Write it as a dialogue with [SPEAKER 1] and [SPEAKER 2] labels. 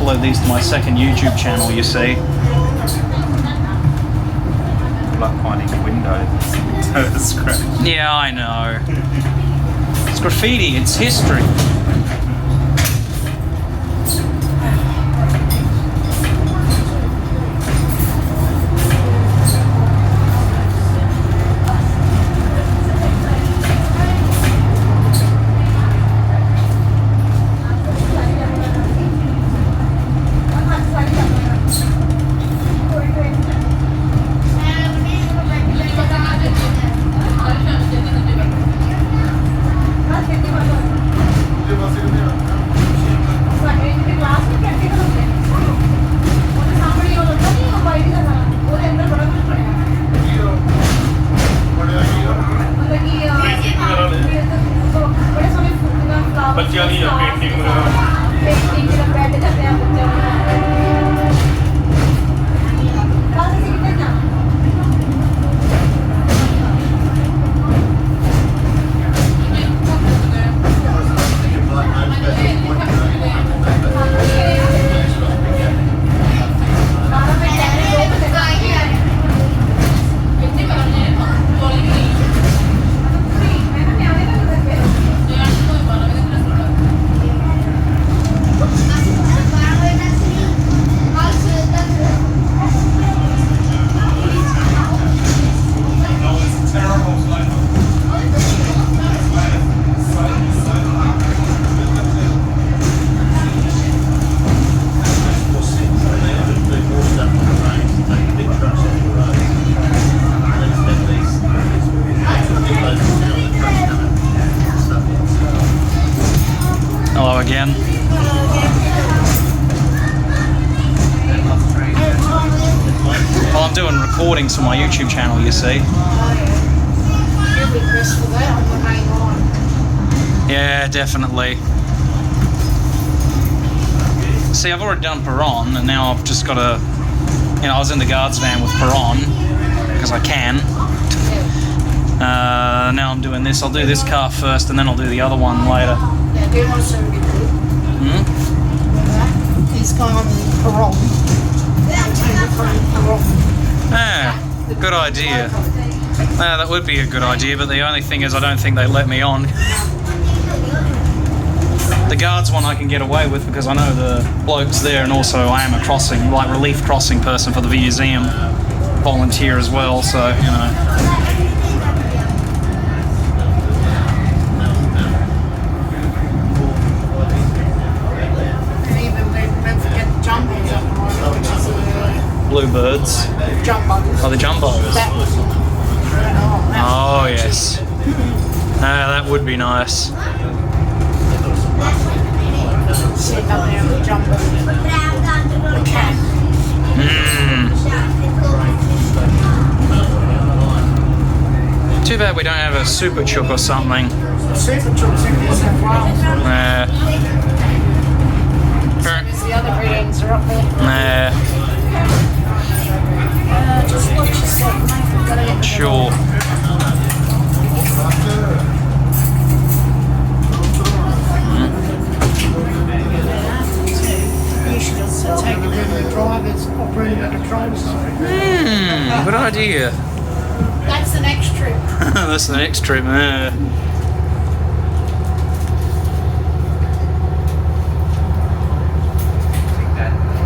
[SPEAKER 1] upload these to my second YouTube channel, you see.
[SPEAKER 2] Good luck finding a window.
[SPEAKER 1] Yeah, I know. It's graffiti, it's history. Hello again. Well, I'm doing recordings for my YouTube channel, you see. Yeah, definitely. See, I've already done Perron, and now I've just got to... You know, I was in the guards van with Perron, because I can. Now I'm doing this. I'll do this car first, and then I'll do the other one later.
[SPEAKER 3] He's gone on Perron.
[SPEAKER 1] Ah, good idea. That would be a good idea, but the only thing is I don't think they let me on. The guards one I can get away with because I know the blokes there, and also I am a crossing, like relief crossing person for the museum, volunteer as well, so, you know. Bluebirds.
[SPEAKER 3] Jumbos.
[SPEAKER 1] Oh, the jumbos. Oh, yes. That would be nice.
[SPEAKER 3] Sitting up there with Jumbo. The cat.
[SPEAKER 1] Too bad we don't have a super chook or something.
[SPEAKER 3] Super Chook's in New South Wales. The other breedings are up there. Just watch yourself, mate. We've got to get
[SPEAKER 1] Sure.
[SPEAKER 3] You should also take a bit of the drivers or bring the controls.
[SPEAKER 1] Good idea.
[SPEAKER 3] That's the next trip.
[SPEAKER 1] That's the next trip.